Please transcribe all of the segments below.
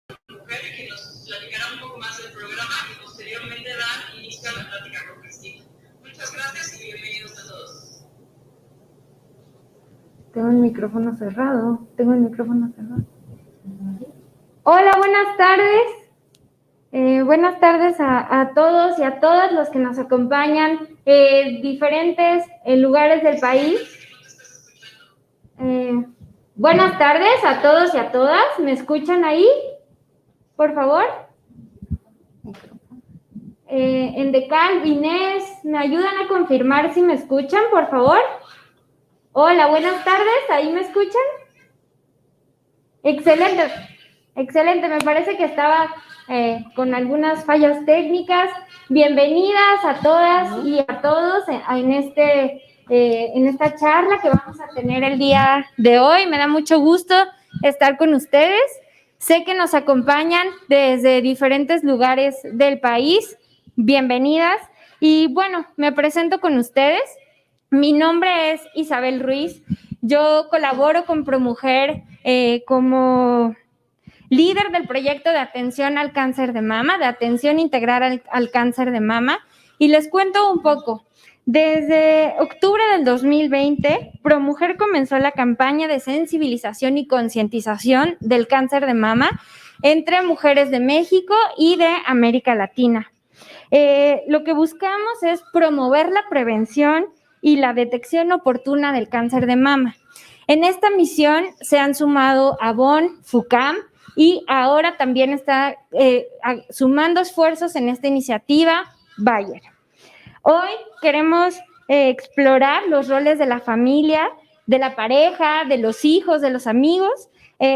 mujer, que nos platicará un poco más del programa y posteriormente dar inicio a la plática con Cristina. Muchas gracias y bienvenidos a todos. Tengo el micrófono cerrado. Hola, buenas tardes. Buenas tardes a todos y a todas los que nos acompañan en diferentes lugares del país. Buenas tardes a todos y a todas. ¿Me escuchan ahí? Por favor. Endecal, Inés, ¿me ayudan a confirmar si me escuchan, por favor? Hola, buenas tardes. ¿Ahí me escuchan? Excelente. Excelente, me parece que estaba con algunas fallas técnicas. Bienvenidas a todas y a todos en esta charla que vamos a tener el día de hoy. Me da mucho gusto estar con ustedes. Sé que nos acompañan desde diferentes lugares del país. Bienvenidas. Y bueno, me presento con ustedes. Mi nombre es Isabel Ruiz. Yo colaboro con ProMujer como líder del proyecto de atención al cáncer de mama, de atención integral al cáncer de mama. Y les cuento un poco. Desde octubre del 2020, ProMujer comenzó la campaña de sensibilización y concientización del cáncer de mama entre mujeres de México y de América Latina. Lo que buscamos es promover la prevención y la detección oportuna del cáncer de mama. En esta misión se han sumado Avon, FUCAM, y ahora también está sumando esfuerzos en esta iniciativa Bayer. Hoy queremos explorar los roles de la familia, de la pareja, de los hijos, de los amigos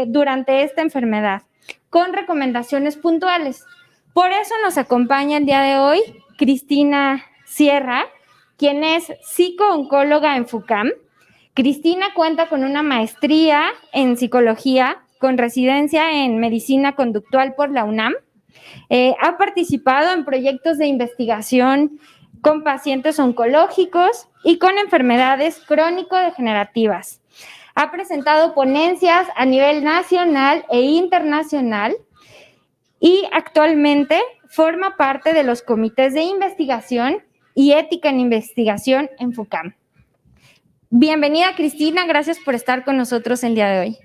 durante esta enfermedad, con recomendaciones puntuales. Por eso nos acompaña el día de hoy Cristina Sierra, quien es psico-oncóloga en FUCAM. Cristina cuenta con una maestría en psicología con residencia en medicina conductual por la UNAM. Ha participado en proyectos de investigación con pacientes oncológicos y con enfermedades crónico-degenerativas. Ha presentado ponencias a nivel nacional e internacional y actualmente forma parte de los comités de investigación y ética en investigación en FUCAM. Bienvenida, Cristina, gracias por estar con nosotros el día de hoy.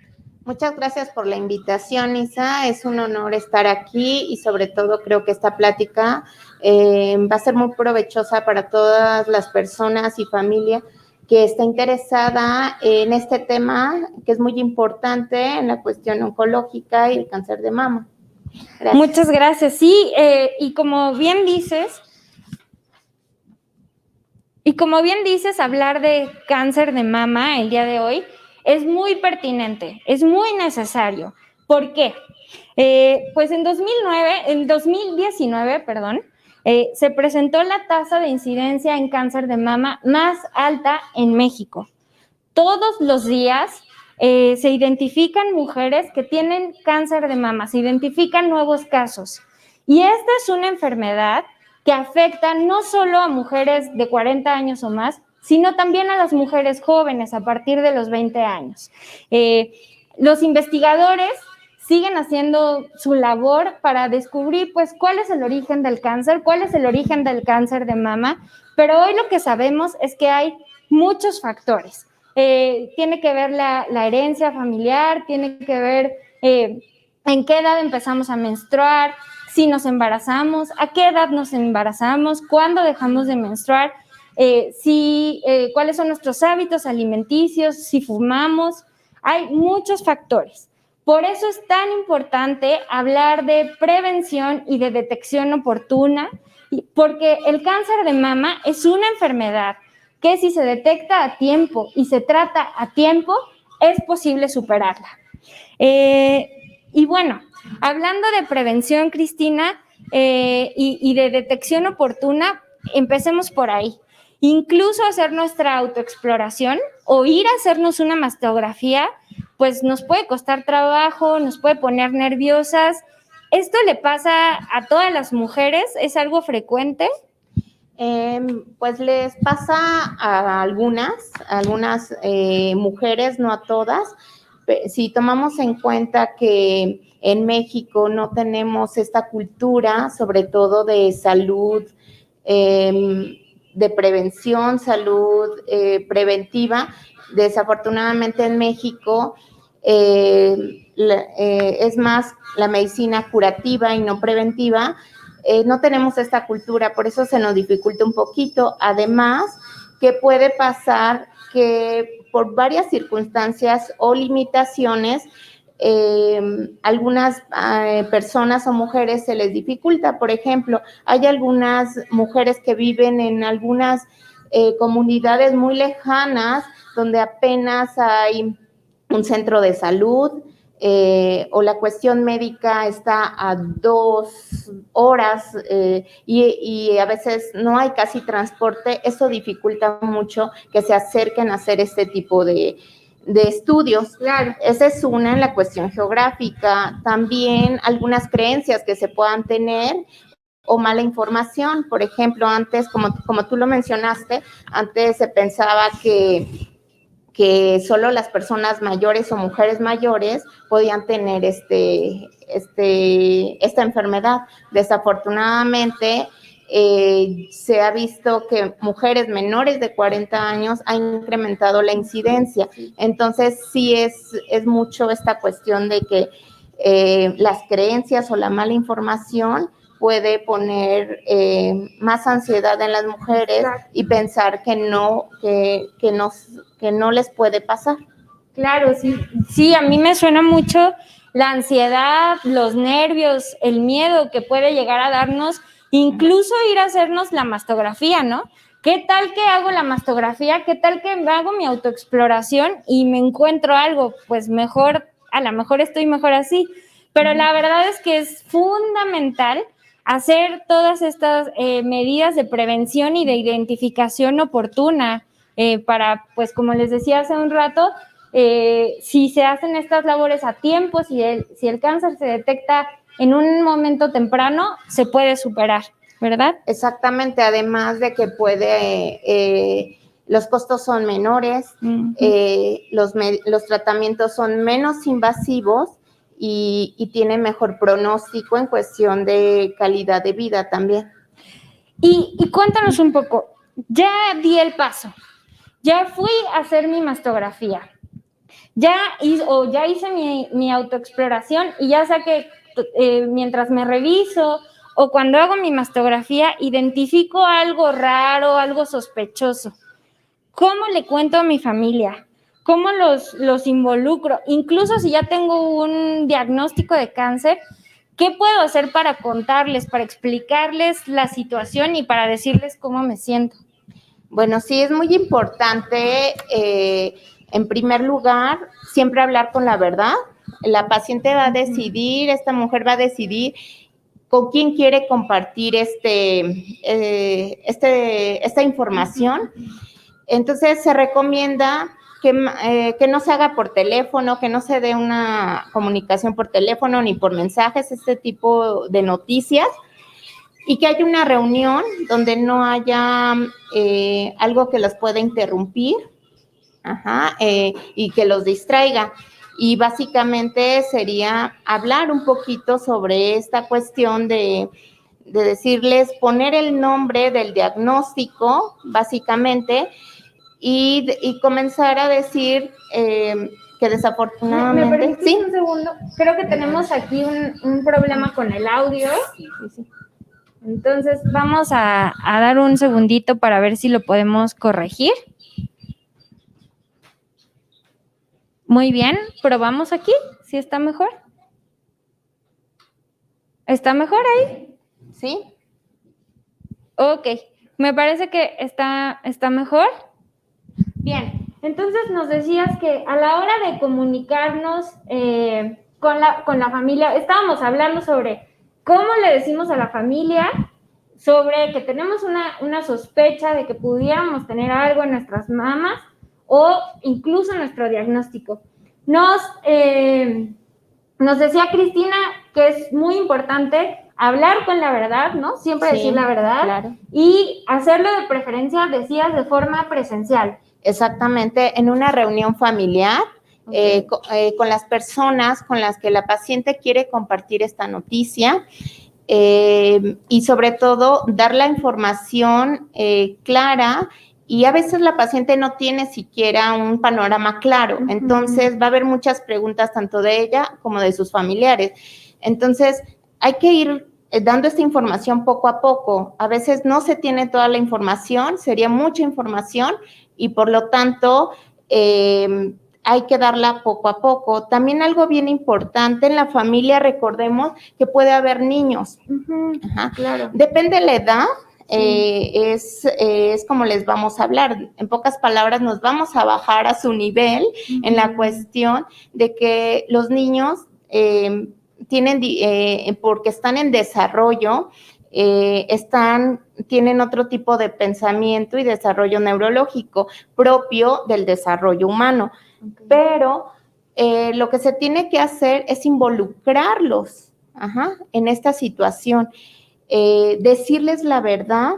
Muchas gracias por la invitación, Isa. Es un honor estar aquí y sobre todo creo que esta plática va a ser muy provechosa para todas las personas y familia que está interesada en este tema que es muy importante en la cuestión oncológica y el cáncer de mama. Gracias. Muchas gracias. Sí, y como bien dices, hablar de cáncer de mama el día de hoy es muy pertinente, es muy necesario. ¿Por qué? Pues en 2019, se presentó la tasa de incidencia en cáncer de mama más alta en México. Todos los días se identifican mujeres que tienen cáncer de mama, se identifican nuevos casos. Y esta es una enfermedad que afecta no solo a mujeres de 40 años o más, sino también a las mujeres jóvenes a partir de los 20 años. Los investigadores siguen haciendo su labor para descubrir, pues, cuál es el origen del cáncer, cuál es el origen del cáncer de mama, pero hoy lo que sabemos es que hay muchos factores. Tiene que ver la herencia familiar, tiene que ver en qué edad empezamos a menstruar, si nos embarazamos, a qué edad nos embarazamos, cuándo dejamos de menstruar, cuáles son nuestros hábitos alimenticios, si fumamos. Hay muchos factores. Por eso es tan importante hablar de prevención y de detección oportuna, porque el cáncer de mama es una enfermedad que si se detecta a tiempo y se trata a tiempo, es posible superarla. Y bueno, hablando de prevención, Cristina, y de detección oportuna, empecemos por ahí. Incluso hacer nuestra autoexploración o ir a hacernos una mastografía, pues nos puede costar trabajo, nos puede poner nerviosas. ¿Esto le pasa a todas las mujeres? ¿Es algo frecuente? Pues les pasa a algunas mujeres, no a todas. Si tomamos en cuenta que en México no tenemos esta cultura, sobre todo de salud, de prevención, salud preventiva. Desafortunadamente en México es más la medicina curativa y no preventiva. No tenemos esta cultura, por eso se nos dificulta un poquito. Además, que puede pasar que por varias circunstancias o limitaciones, algunas personas o mujeres se les dificulta. Por ejemplo, hay algunas mujeres que viven en algunas comunidades muy lejanas donde apenas hay un centro de salud, o la cuestión médica está a 2 horas y a veces no hay casi transporte. Eso dificulta mucho que se acerquen a hacer este tipo de estudios. Claro. Esa es una en la cuestión geográfica. También algunas creencias que se puedan tener o mala información. Por ejemplo, antes, como tú lo mencionaste, antes se pensaba que solo las personas mayores o mujeres mayores podían tener esta enfermedad. Desafortunadamente, se ha visto que mujeres menores de 40 años han incrementado la incidencia. Entonces, sí es mucho esta cuestión de que las creencias o la mala información puede poner más ansiedad en las mujeres y pensar que no les puede pasar. Claro, sí, a mí me suena mucho la ansiedad, los nervios, el miedo que puede llegar a darnos, incluso ir a hacernos la mastografía, ¿no? ¿Qué tal que hago la mastografía? ¿Qué tal que hago mi autoexploración y me encuentro algo? Pues mejor, a lo mejor estoy mejor así. Pero la verdad es que es fundamental hacer todas estas medidas de prevención y de identificación oportuna para, pues como les decía hace un rato, si se hacen estas labores a tiempo, si el cáncer se detecta en un momento temprano, se puede superar, ¿verdad? Exactamente, además de que los costos son menores, los tratamientos son menos invasivos y tienen mejor pronóstico en cuestión de calidad de vida también. Y cuéntanos un poco, ya di el paso, ya fui a hacer mi mastografía, ya hice mi autoexploración y ya sé que mientras me reviso o cuando hago mi mastografía identifico algo raro, algo sospechoso. ¿Cómo le cuento a mi familia? ¿Cómo los involucro? Incluso si ya tengo un diagnóstico de cáncer, ¿qué puedo hacer para contarles, para explicarles la situación y para decirles cómo me siento? Bueno, sí, es muy importante, en primer lugar, siempre hablar con la verdad. La paciente va a decidir, esta mujer va a decidir con quién quiere compartir esta información. Entonces, se recomienda que no se haga por teléfono, que no se dé una comunicación por teléfono ni por mensajes, este tipo de noticias, y que haya una reunión donde no haya algo que los pueda interrumpir y que los distraiga. Y básicamente sería hablar un poquito sobre esta cuestión de decirles, poner el nombre del diagnóstico, básicamente, y comenzar a decir que desafortunadamente... ¿Me permites un segundo? Creo que tenemos aquí un problema con el audio. Sí. Entonces vamos a dar un segundito para ver si lo podemos corregir. Muy bien, probamos aquí, ¿sí está mejor? ¿Está mejor ahí? Sí. Ok, me parece que está mejor. Bien, entonces nos decías que a la hora de comunicarnos con la familia, estábamos hablando sobre cómo le decimos a la familia sobre que tenemos una sospecha de que pudiéramos tener algo en nuestras mamas o incluso nuestro diagnóstico. Nos decía Cristina que es muy importante hablar con la verdad, ¿no? Siempre decir la verdad. Claro. Y hacerlo de preferencia, decías, de forma presencial. Exactamente, en una reunión familiar, con las personas con las que la paciente quiere compartir esta noticia. Y sobre todo dar la información clara, y a veces la paciente no tiene siquiera un panorama claro, entonces va a haber muchas preguntas tanto de ella como de sus familiares. Entonces hay que ir dando esta información poco a poco. A veces no se tiene toda la información, sería mucha información y por lo tanto hay que darla poco a poco. También algo bien importante en la familia, recordemos que puede haber niños. Claro. Depende de la edad, es como les vamos a hablar. En pocas palabras, nos vamos a bajar a su nivel en la cuestión de que los niños tienen, porque están en desarrollo, tienen otro tipo de pensamiento y desarrollo neurológico propio del desarrollo humano. Pero lo que se tiene que hacer es involucrarlos en esta situación, decirles la verdad,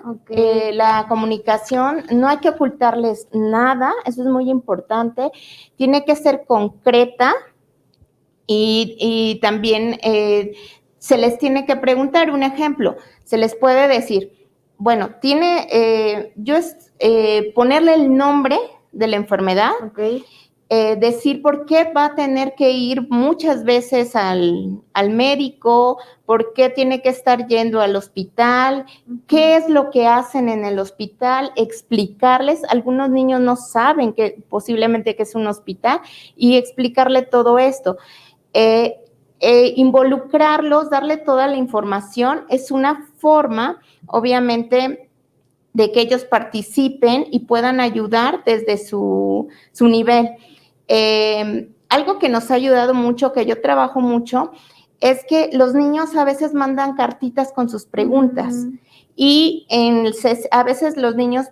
la comunicación, no hay que ocultarles nada, eso es muy importante, tiene que ser concreta y también se les tiene que preguntar. Un ejemplo, se les puede decir, bueno, ponerle el nombre de la enfermedad, decir por qué va a tener que ir muchas veces al médico, por qué tiene que estar yendo al hospital, qué es lo que hacen en el hospital, explicarles. Algunos niños no saben que posiblemente que es un hospital, y explicarle todo esto. Involucrarlos, darle toda la información, es una forma, obviamente, de que ellos participen y puedan ayudar desde su nivel. Algo que nos ha ayudado mucho, que yo trabajo mucho, es que los niños a veces mandan cartitas con sus preguntas y a veces los niños,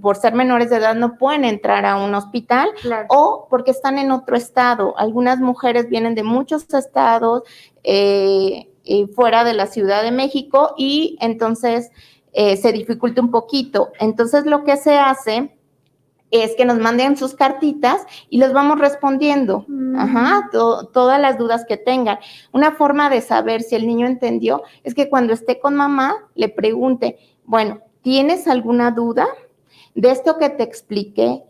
por ser menores de edad, no pueden entrar a un hospital, o porque están en otro estado. Algunas mujeres vienen de muchos estados fuera de la Ciudad de México, y entonces se dificulta un poquito. Entonces lo que se hace es que nos manden sus cartitas y los vamos respondiendo, todas las dudas que tengan. Una forma de saber si el niño entendió es que cuando esté con mamá le pregunte, bueno, ¿tienes alguna duda de esto que te expliqué?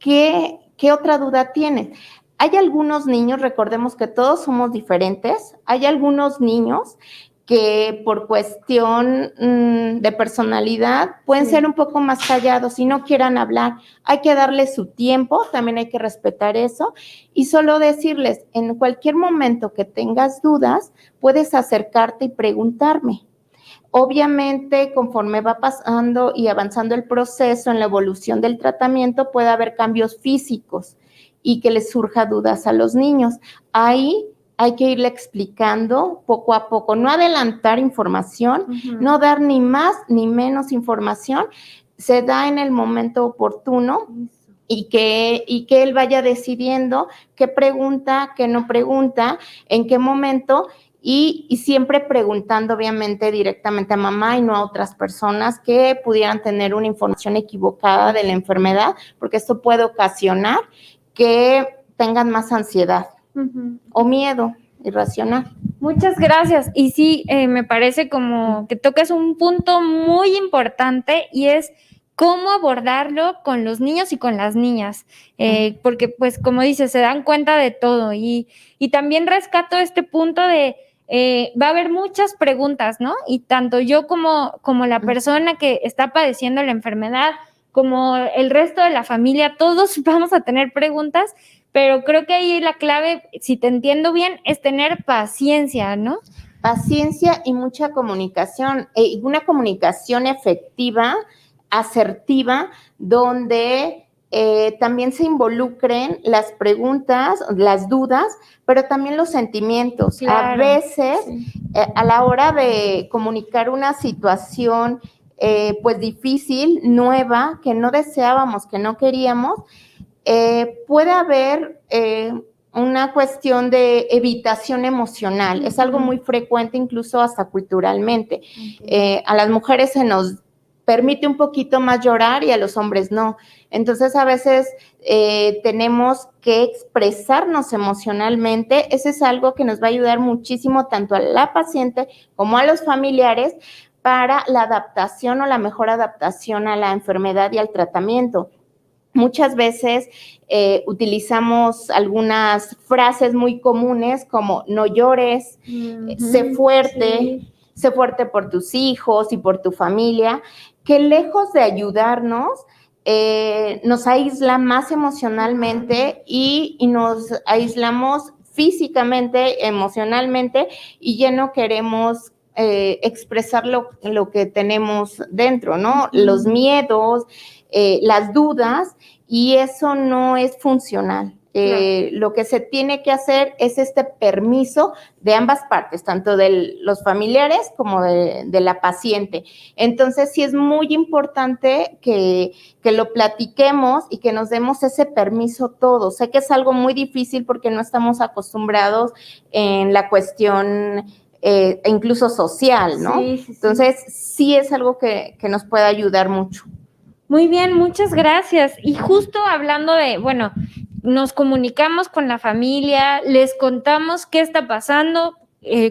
¿Qué otra duda tienes? Hay algunos niños, recordemos que todos somos diferentes, hay algunos niños que por cuestión de personalidad pueden ser un poco más callados y no quieran hablar. Hay que darles su tiempo, también hay que respetar eso, y solo decirles, en cualquier momento que tengas dudas, puedes acercarte y preguntarme. Obviamente, conforme va pasando y avanzando el proceso en la evolución del tratamiento, puede haber cambios físicos y que les surja dudas a los niños. Ahí hay que irle explicando poco a poco, no adelantar información, no dar ni más ni menos información, se da en el momento oportuno y que él vaya decidiendo qué pregunta, qué no pregunta, en qué momento, y siempre preguntando obviamente directamente a mamá y no a otras personas que pudieran tener una información equivocada de la enfermedad, porque esto puede ocasionar que tengan más ansiedad o miedo irracional. Muchas gracias. Y sí, me parece como que tocas un punto muy importante, y es cómo abordarlo con los niños y con las niñas, porque pues como dices, se dan cuenta de todo, y también rescato este punto de va a haber muchas preguntas, ¿no? Y tanto yo como la persona que está padeciendo la enfermedad, como el resto de la familia, todos vamos a tener preguntas, pero creo que ahí la clave, si te entiendo bien, es tener paciencia, ¿no? Paciencia y mucha comunicación, una comunicación efectiva, asertiva, donde también se involucren las preguntas, las dudas, pero también los sentimientos. Claro, a veces, a la hora de comunicar una situación pues difícil, nueva, que no deseábamos, que no queríamos, puede haber una cuestión de evitación emocional. Es algo muy frecuente, incluso hasta culturalmente. A las mujeres se nos permite un poquito más llorar y a los hombres no. Entonces, a veces tenemos que expresarnos emocionalmente. Eso es algo que nos va a ayudar muchísimo tanto a la paciente como a los familiares para la adaptación o la mejor adaptación a la enfermedad y al tratamiento. Muchas veces utilizamos algunas frases muy comunes como no llores, sé fuerte por tus hijos y por tu familia, que lejos de ayudarnos, nos aísla más emocionalmente y nos aislamos físicamente, emocionalmente, y ya no queremos expresar lo que tenemos dentro, ¿no? Los miedos, las dudas, y eso no es funcional. Lo que se tiene que hacer es este permiso de ambas partes, tanto de los familiares como de la paciente. Entonces, sí es muy importante que lo platiquemos y que nos demos ese permiso todos. Sé que es algo muy difícil porque no estamos acostumbrados en la cuestión incluso social, ¿no? Sí. Entonces, sí es algo que nos puede ayudar mucho. Muy bien, muchas gracias. Y justo hablando de, bueno, nos comunicamos con la familia, les contamos qué está pasando,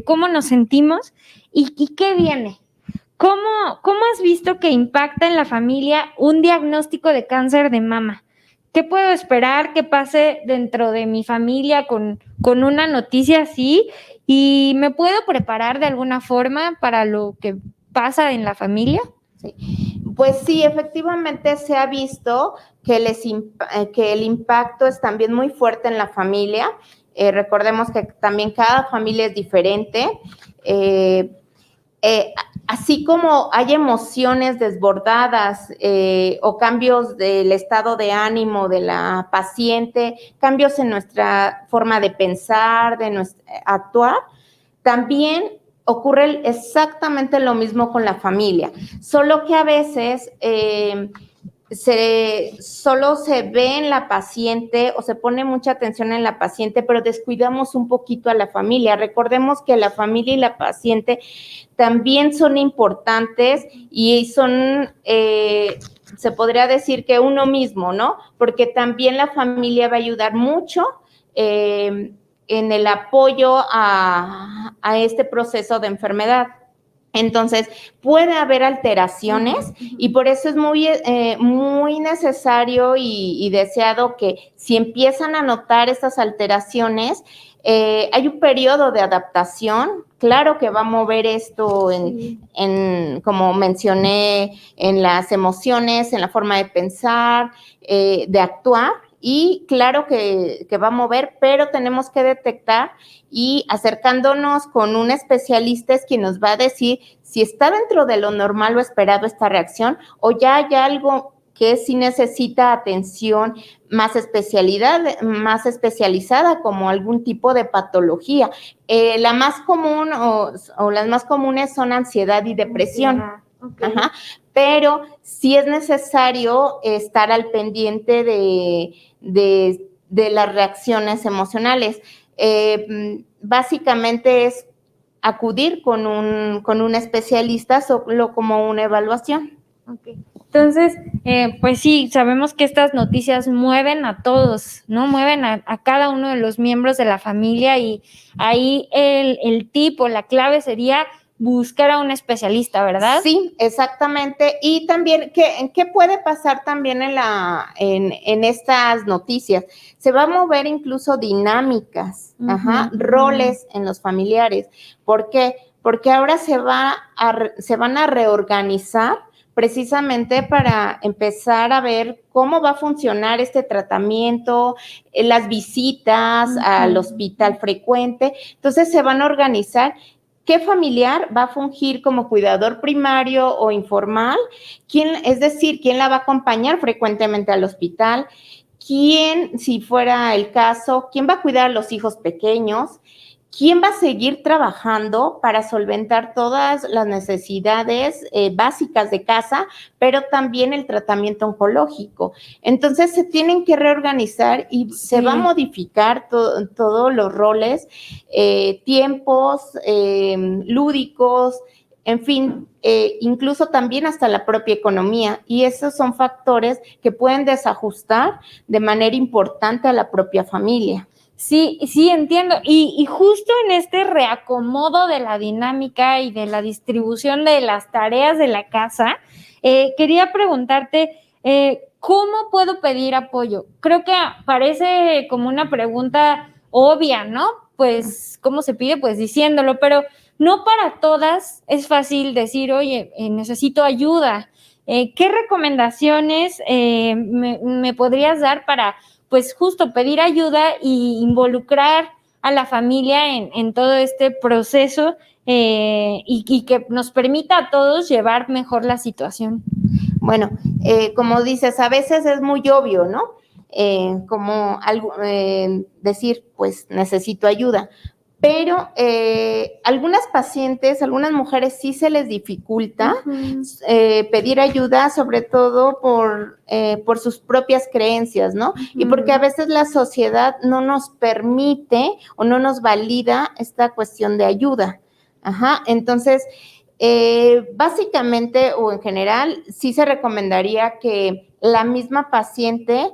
cómo nos sentimos y qué viene. ¿Cómo has visto que impacta en la familia un diagnóstico de cáncer de mama? ¿Qué puedo esperar que pase dentro de mi familia con una noticia así? ¿Y me puedo preparar de alguna forma para lo que pasa en la familia? Sí. Pues sí, efectivamente se ha visto que el impacto es también muy fuerte en la familia. Recordemos que también cada familia es diferente. Así como hay emociones desbordadas o cambios del estado de ánimo de la paciente, cambios en nuestra forma de pensar, de actuar, también ocurre exactamente lo mismo con la familia, solo que a veces solo se ve en la paciente o se pone mucha atención en la paciente, pero descuidamos un poquito a la familia. Recordemos que la familia y la paciente también son importantes y son, se podría decir que uno mismo, ¿no? Porque también la familia va a ayudar mucho en el apoyo a este proceso de enfermedad. Entonces, puede haber alteraciones y por eso es muy necesario y deseado que si empiezan a notar estas Sí. alteraciones, hay un periodo de adaptación. Claro que va a mover esto como mencioné, en las emociones, en la forma de pensar, de actuar. Y claro que va a mover, pero tenemos que detectar y acercándonos con un especialista es quien nos va a decir si está dentro de lo normal o esperado esta reacción o ya hay algo que sí necesita atención más especializada como algún tipo de patología. La más común o las más comunes son ansiedad y depresión. Okay. Ajá. Pero sí es necesario estar al pendiente de las reacciones emocionales. Básicamente es acudir con un especialista solo como una evaluación. Okay. Entonces, pues sí, sabemos que estas noticias mueven a todos, ¿no? Mueven a cada uno de los miembros de la familia y ahí el tip o la clave sería buscar a un especialista, ¿verdad? Sí, exactamente. Y también, ¿qué puede pasar también en estas noticias? Se va a mover incluso dinámicas, roles en los familiares. ¿Por qué? Porque ahora se van a reorganizar precisamente para empezar a ver cómo va a funcionar este tratamiento, las visitas al hospital frecuente. Entonces, se van a organizar. ¿Qué familiar va a fungir como cuidador primario o informal? Es decir, ¿quién la va a acompañar frecuentemente al hospital? ¿Quién, si fuera el caso, quién va a cuidar a los hijos pequeños? ¿Quién va a seguir trabajando para solventar todas las necesidades básicas de casa, pero también el tratamiento oncológico? Entonces, se tienen que reorganizar y se va a modificar todos los roles, tiempos lúdicos, en fin, incluso también hasta la propia economía, y esos son factores que pueden desajustar de manera importante a la propia familia. Sí, sí, entiendo. Y justo en este reacomodo de la dinámica y de la distribución de las tareas de la casa, quería preguntarte, ¿cómo puedo pedir apoyo? Creo que parece como una pregunta obvia, ¿no? Pues, ¿cómo se pide? Pues diciéndolo, pero no para todas es fácil decir, oye, necesito ayuda. ¿Qué recomendaciones me podrías dar para pues justo pedir ayuda y involucrar a la familia en todo este proceso y que nos permita a todos llevar mejor la situación? Bueno, como dices, a veces es muy obvio, ¿no? Como algo, decir, pues necesito ayuda. Pero algunas pacientes, algunas mujeres sí se les dificulta pedir ayuda, sobre todo por sus propias creencias, ¿no? Y porque a veces la sociedad no nos permite o no nos valida esta cuestión de ayuda. Ajá, entonces, básicamente o en general, sí se recomendaría que la misma paciente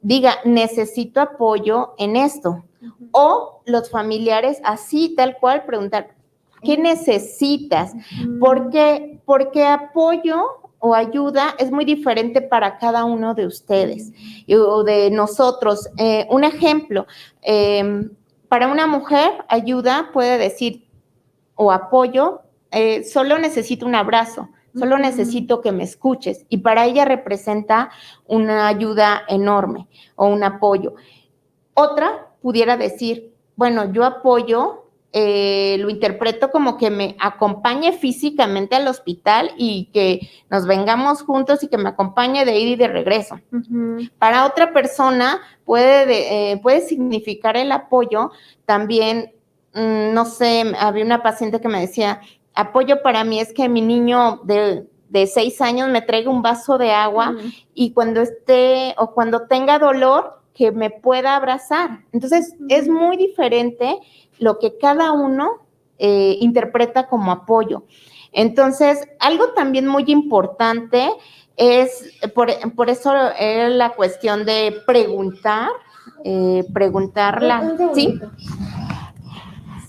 diga, necesito apoyo en esto. O los familiares, así tal cual, preguntar, ¿qué necesitas? Porque apoyo o ayuda es muy diferente para cada uno de ustedes o de nosotros. Un ejemplo, para una mujer, ayuda puede decir, o apoyo, solo necesito un abrazo, solo necesito que me escuches, y para ella representa una ayuda enorme o un apoyo. Otra pudiera decir, bueno, yo apoyo, lo interpreto como que me acompañe físicamente al hospital y que nos vengamos juntos y que me acompañe de ida y de regreso. Para otra persona puede significar el apoyo también, no sé, había una paciente que me decía, apoyo para mí es que mi niño de 6 años me traiga un vaso de agua y cuando esté o cuando tenga dolor, que me pueda abrazar. Entonces, es muy diferente lo que cada uno interpreta como apoyo. Entonces, algo también muy importante es, por eso es la cuestión de preguntar, preguntarla, ¿sí?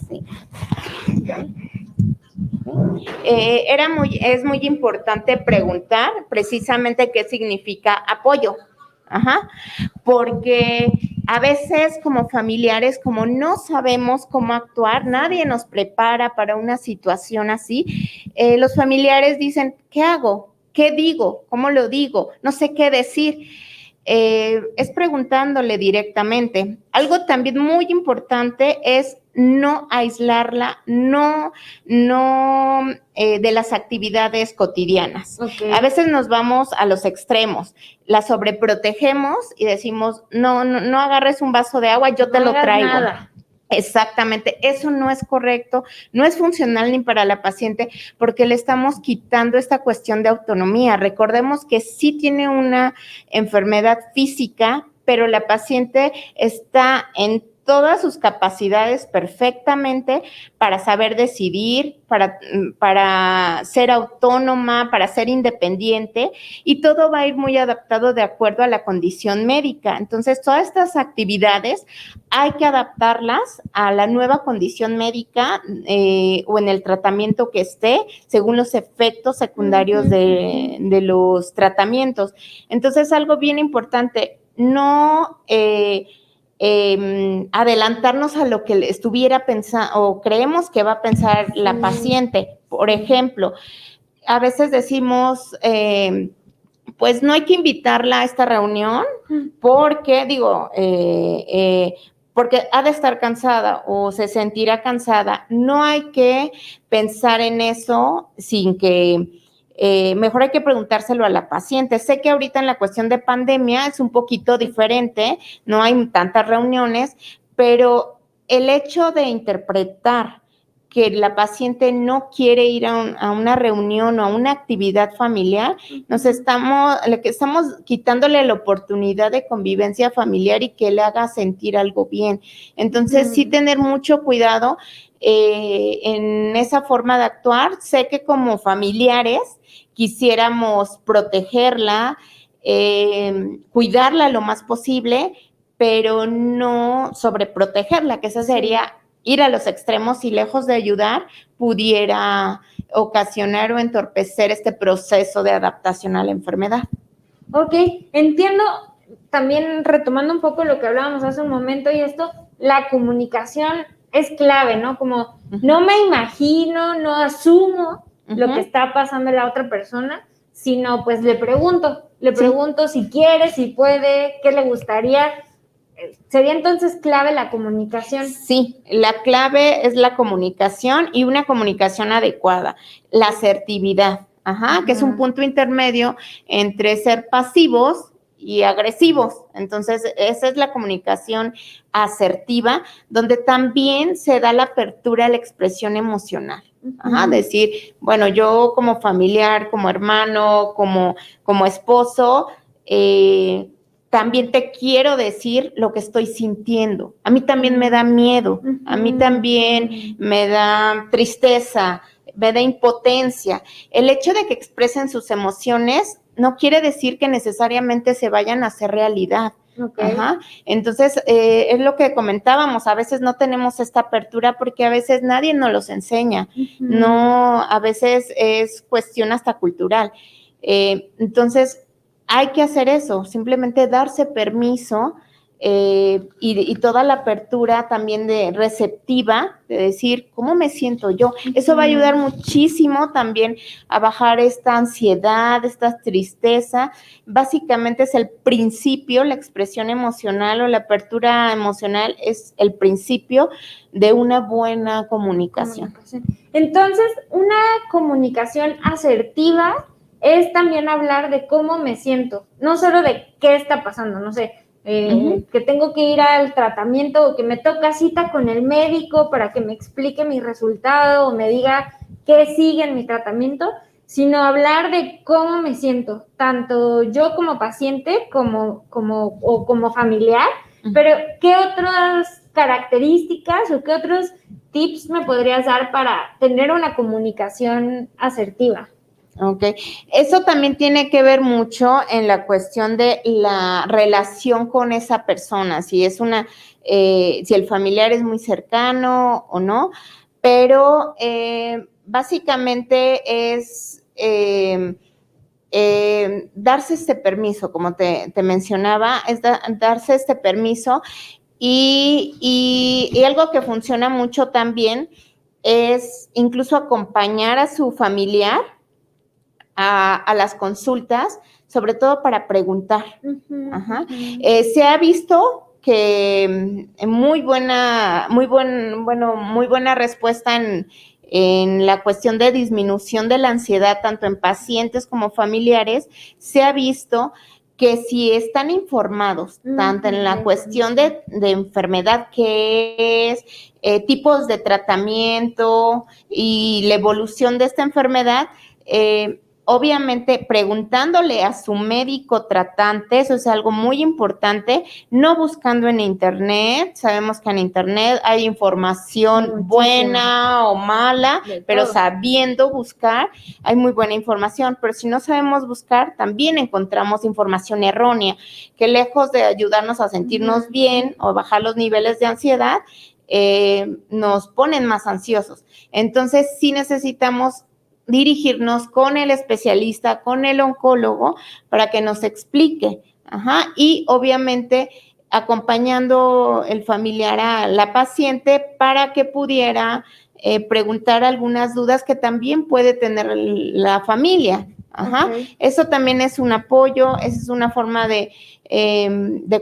Sí. Es muy importante preguntar precisamente qué significa apoyo. Ajá, porque a veces como familiares, como no sabemos cómo actuar, nadie nos prepara para una situación así, los familiares dicen, ¿qué hago? ¿Qué digo? ¿Cómo lo digo? No sé qué decir. Es preguntándole directamente. Algo también muy importante es no aislarla, no de las actividades cotidianas. Okay. A veces nos vamos a los extremos, la sobreprotegemos y decimos, no agarres un vaso de agua, yo te lo traigo. Nada. Exactamente, eso no es correcto, no es funcional ni para la paciente porque le estamos quitando esta cuestión de autonomía. Recordemos que sí tiene una enfermedad física, pero la paciente está en todas sus capacidades perfectamente para saber decidir, para ser autónoma, para ser independiente, y todo va a ir muy adaptado de acuerdo a la condición médica. Entonces, todas estas actividades hay que adaptarlas a la nueva condición médica o en el tratamiento que esté, según los efectos secundarios de los tratamientos. Entonces, algo bien importante, no adelantarnos a lo que estuviera pensando o creemos que va a pensar la paciente. Por ejemplo, a veces decimos, pues no hay que invitarla a esta reunión porque, porque ha de estar cansada o se sentirá cansada. No hay que pensar en eso sin que... mejor hay que preguntárselo a la paciente. Sé que ahorita en la cuestión de pandemia es un poquito diferente, no hay tantas reuniones, pero el hecho de interpretar que la paciente no quiere ir a una reunión o a una actividad familiar, le estamos quitándole la oportunidad de convivencia familiar y que le haga sentir algo bien. Entonces, sí tener mucho cuidado en esa forma de actuar. Sé que como familiares quisiéramos protegerla, cuidarla lo más posible, pero no sobreprotegerla, que esa sería ir a los extremos y lejos de ayudar, pudiera ocasionar o entorpecer este proceso de adaptación a la enfermedad. Ok, entiendo, también retomando un poco lo que hablábamos hace un momento y esto, la comunicación es clave, ¿no? Como no me imagino, no asumo lo que está pasando a la otra persona, sino pues le pregunto si quiere, si puede, qué le gustaría. ¿Sería entonces clave la comunicación? Sí, la clave es la comunicación y una comunicación adecuada, la asertividad, que es un punto intermedio entre ser pasivos y agresivos. Entonces, esa es la comunicación asertiva, donde también se da la apertura a la expresión emocional. Decir, bueno, yo como familiar, como hermano, como esposo, también te quiero decir lo que estoy sintiendo. A mí también me da miedo, a mí también me da tristeza, me da impotencia. El hecho de que expresen sus emociones no quiere decir que necesariamente se vayan a hacer realidad. Entonces, es lo que comentábamos, a veces no tenemos esta apertura porque a veces nadie nos los enseña, no, a veces es cuestión hasta cultural. Entonces, hay que hacer eso, simplemente darse permiso y toda la apertura también de receptiva, de decir, ¿cómo me siento yo? Eso va a ayudar muchísimo también a bajar esta ansiedad, esta tristeza. Básicamente es el principio, la expresión emocional o la apertura emocional es el principio de una buena comunicación. Entonces, una comunicación asertiva es también hablar de cómo me siento, no solo de qué está pasando, no sé, que tengo que ir al tratamiento o que me toca cita con el médico para que me explique mi resultado o me diga qué sigue en mi tratamiento, sino hablar de cómo me siento, tanto yo como paciente como familiar, pero ¿qué otras características o qué otros tips me podrías dar para tener una comunicación asertiva? Ok, eso también tiene que ver mucho en la cuestión de la relación con esa persona, si es si el familiar es muy cercano o no, pero básicamente es darse este permiso, como te mencionaba, es darse este permiso y algo que funciona mucho también es incluso acompañar a su familiar a las consultas, sobre todo para preguntar. Se ha visto que muy buena respuesta en la cuestión de disminución de la ansiedad, tanto en pacientes como familiares. Se ha visto que si están informados, tanto en la cuestión de enfermedad que es, tipos de tratamiento y la evolución de esta enfermedad, obviamente preguntándole a su médico tratante, eso es algo muy importante, no buscando en internet. Sabemos que en internet hay información buena o mala, pero sabiendo buscar, hay muy buena información, pero si no sabemos buscar, también encontramos información errónea, que lejos de ayudarnos a sentirnos bien o bajar los niveles de ansiedad, nos ponen más ansiosos. Entonces, sí necesitamos dirigirnos con el especialista, con el oncólogo, para que nos explique. Y obviamente acompañando el familiar a la paciente para que pudiera preguntar algunas dudas que también puede tener la familia. Eso también es un apoyo, esa es una forma de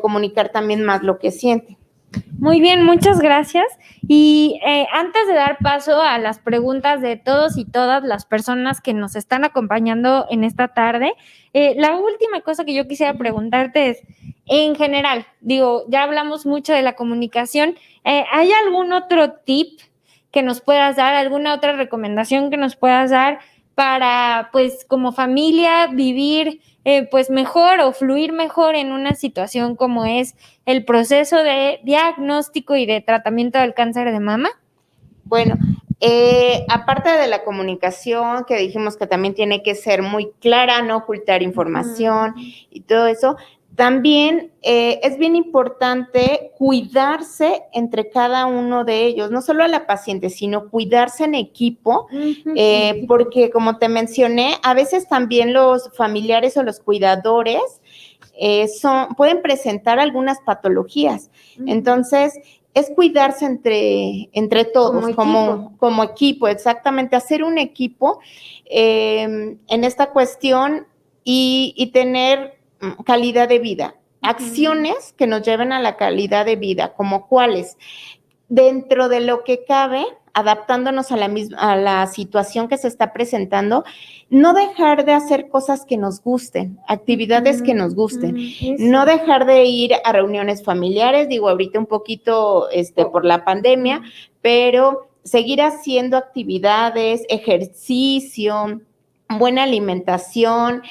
comunicar también más lo que siente. Muy bien, muchas gracias. Y antes de dar paso a las preguntas de todos y todas las personas que nos están acompañando en esta tarde, la última cosa que yo quisiera preguntarte es, en general, ya hablamos mucho de la comunicación, ¿hay algún otro tip que nos puedas dar, alguna otra recomendación que nos puedas dar para, pues, como familia vivir pues mejor o fluir mejor en una situación como es el proceso de diagnóstico y de tratamiento del cáncer de mama? Bueno, aparte de la comunicación, que dijimos que también tiene que ser muy clara, no ocultar información y todo eso, también es bien importante cuidarse entre cada uno de ellos, no solo a la paciente, sino cuidarse en equipo, porque como te mencioné, a veces también los familiares o los cuidadores pueden presentar algunas patologías. Entonces, es cuidarse entre todos, como equipo, exactamente, hacer un equipo en esta cuestión y tener calidad de vida, acciones que nos lleven a la calidad de vida, como cuáles, dentro de lo que cabe, adaptándonos a la situación que se está presentando, no dejar de hacer cosas que nos gusten, actividades que nos gusten, no dejar de ir a reuniones familiares, digo ahorita un poquito por la pandemia, pero seguir haciendo actividades, ejercicio, buena alimentación,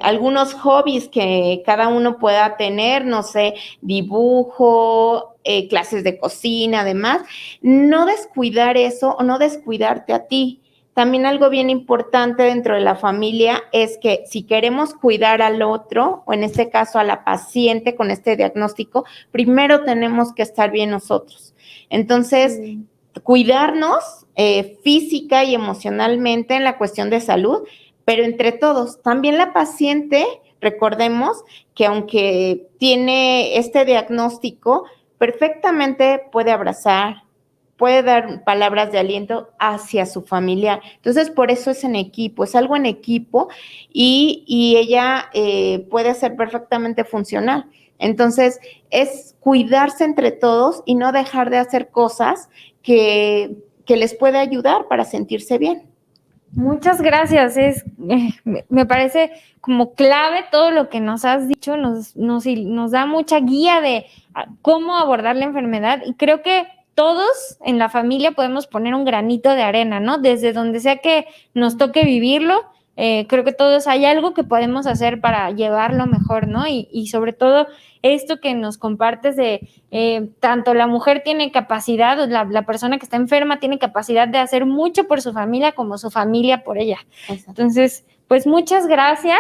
algunos hobbies que cada uno pueda tener, no sé, dibujo, clases de cocina, además, no descuidar eso o no descuidarte a ti. También algo bien importante dentro de la familia es que si queremos cuidar al otro, o en este caso a la paciente con este diagnóstico, primero tenemos que estar bien nosotros. Entonces, cuidarnos física y emocionalmente en la cuestión de salud, pero entre todos, también la paciente, recordemos que aunque tiene este diagnóstico, perfectamente puede abrazar, puede dar palabras de aliento hacia su familiar. Entonces, por eso es en equipo, es algo en equipo y ella puede ser perfectamente funcional. Entonces, es cuidarse entre todos y no dejar de hacer cosas que les pueda ayudar para sentirse bien. Muchas gracias, me parece como clave todo lo que nos has dicho, nos da mucha guía de cómo abordar la enfermedad y creo que todos en la familia podemos poner un granito de arena, ¿no? Desde donde sea que nos toque vivirlo, creo que todos hay algo que podemos hacer para llevarlo mejor, ¿no? Y sobre todo esto que nos compartes de tanto la mujer tiene capacidad, la persona que está enferma tiene capacidad de hacer mucho por su familia como su familia por ella. Exacto. Entonces, pues muchas gracias.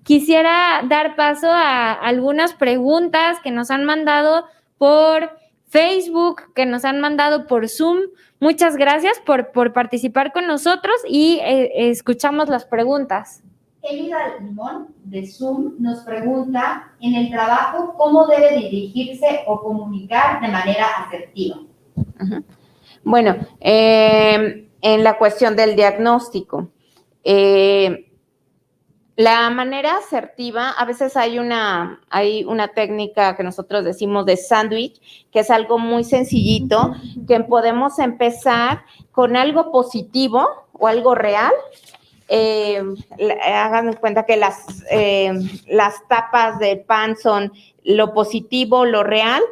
Quisiera dar paso a algunas preguntas que nos han mandado por Facebook, que nos han mandado por Zoom. Muchas gracias por participar con nosotros y escuchamos las preguntas. Elida Limón, de Zoom, nos pregunta, en el trabajo, ¿cómo debe dirigirse o comunicar de manera asertiva? Bueno, en la cuestión del diagnóstico, la manera asertiva, a veces hay una técnica que nosotros decimos de sándwich, que es algo muy sencillito, que podemos empezar con algo positivo o algo real. Hagan en cuenta que las tapas de pan son lo positivo, lo real,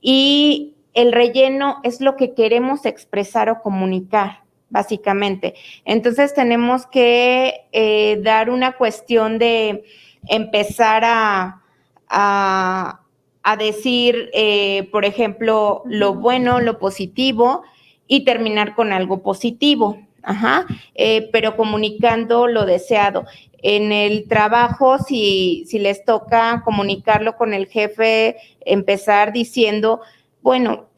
y el relleno es lo que queremos expresar o comunicar, básicamente. Entonces tenemos que dar una cuestión de empezar a decir, por ejemplo, lo bueno, lo positivo, y terminar con algo positivo. Pero comunicando lo deseado. En el trabajo, si les toca comunicarlo con el jefe, empezar diciendo, bueno,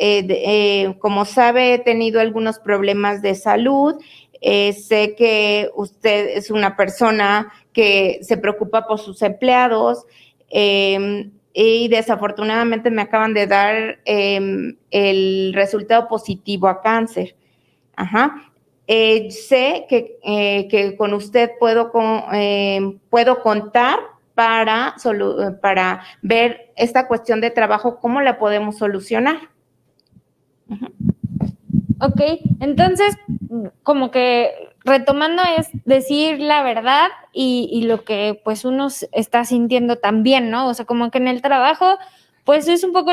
como sabe, he tenido algunos problemas de salud, sé que usted es una persona que se preocupa por sus empleados, y desafortunadamente me acaban de dar el resultado positivo a cáncer. Sé que con usted puedo contar para ver esta cuestión de trabajo, cómo la podemos solucionar. Ok, entonces, como que retomando es decir la verdad y lo que pues uno está sintiendo también, ¿no? O sea, como que en el trabajo pues es un poco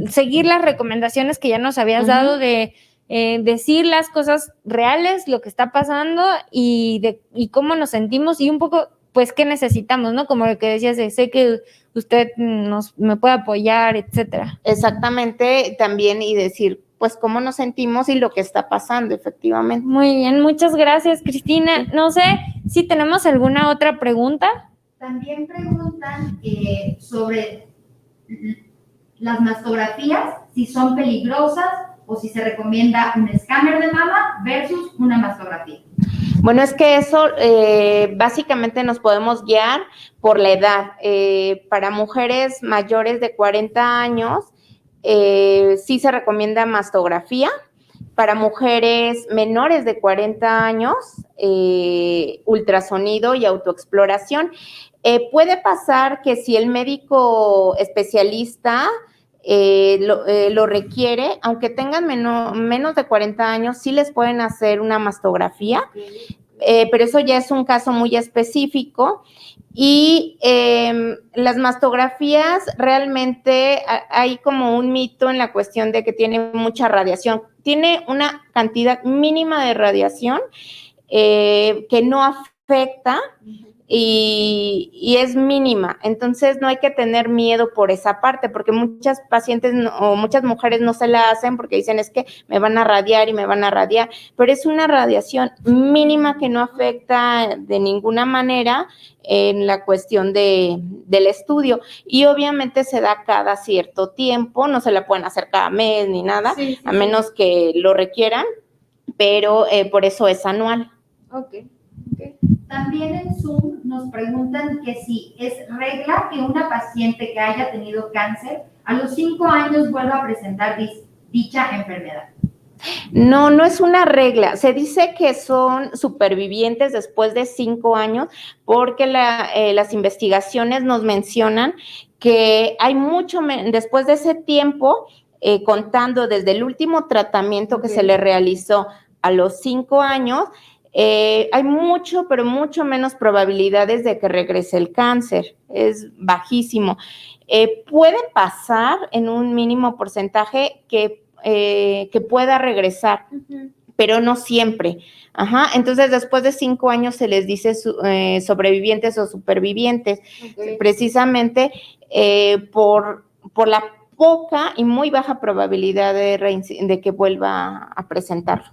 seguir las recomendaciones que ya nos habías dado de decir las cosas reales, lo que está pasando y cómo nos sentimos y un poco, pues, qué necesitamos, ¿no? Como lo que decías, sé que usted me puede apoyar, etcétera. Exactamente, también y decir, pues, cómo nos sentimos y lo que está pasando, efectivamente. Muy bien, muchas gracias, Cristina. No sé si tenemos alguna otra pregunta. También preguntan sobre las mastografías, si son peligrosas o si se recomienda un escáner de mama versus una mastografía. Bueno, es que eso básicamente nos podemos guiar por la edad. Para mujeres mayores de 40 años, sí se recomienda mastografía. Para mujeres menores de 40 años, ultrasonido y autoexploración. Puede pasar que si el médico especialista lo requiere, aunque tengan menos de 40 años, sí les pueden hacer una mastografía, pero eso ya es un caso muy específico. Y las mastografías realmente hay como un mito en la cuestión de que tiene mucha radiación. Tiene una cantidad mínima de radiación que no afecta y es mínima. Entonces no hay que tener miedo por esa parte, porque muchas pacientes o muchas mujeres no se la hacen porque dicen es que me van a radiar y me van a radiar, pero es una radiación mínima que no afecta de ninguna manera en la cuestión del estudio, y obviamente se da cada cierto tiempo, no se la pueden hacer cada mes ni nada, a menos que lo requieran, pero por eso es anual. Okay. También en Zoom nos preguntan que si es regla que una paciente que haya tenido cáncer a los 5 años vuelva a presentar dicha enfermedad. No, no es una regla. Se dice que son supervivientes después de 5 años porque las investigaciones nos mencionan que hay mucho, después de ese tiempo, contando desde el último tratamiento que se le realizó a los 5 años, hay mucho, pero mucho menos probabilidades de que regrese el cáncer. Es bajísimo. Puede pasar en un mínimo porcentaje que pueda regresar, pero no siempre. Entonces, después de 5 años se les dice sobrevivientes o supervivientes, precisamente por la poca y muy baja probabilidad de que vuelva a presentarlo.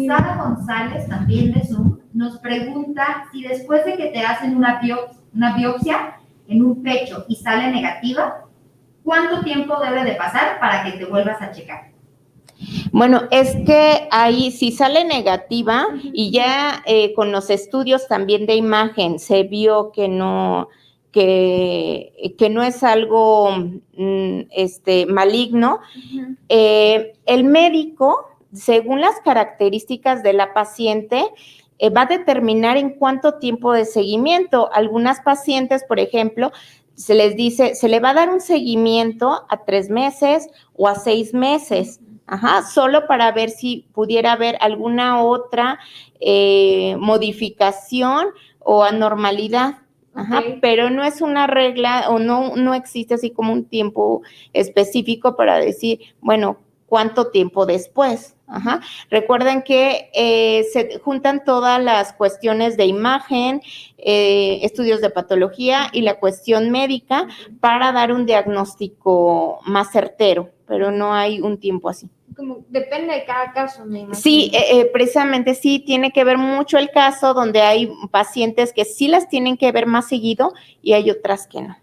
Sara González, también de Zoom, nos pregunta si después de que te hacen una biopsia en un pecho y sale negativa, ¿cuánto tiempo debe de pasar para que te vuelvas a checar? Bueno, es que ahí si sale negativa y ya con los estudios también de imagen se vio que no es algo maligno, el médico, según las características de la paciente, va a determinar en cuánto tiempo de seguimiento. Algunas pacientes, por ejemplo, se les dice, se le va a dar un seguimiento a 3 meses o a 6 meses, solo para ver si pudiera haber alguna otra modificación o anormalidad. Pero no es una regla o no existe así como un tiempo específico para decir, bueno, ¿cuánto tiempo después? Recuerden que se juntan todas las cuestiones de imagen, estudios de patología y la cuestión médica para dar un diagnóstico más certero, pero no hay un tiempo así. Como depende de cada caso, me imagino. Sí, precisamente sí, tiene que ver mucho el caso donde hay pacientes que sí las tienen que ver más seguido y hay otras que no.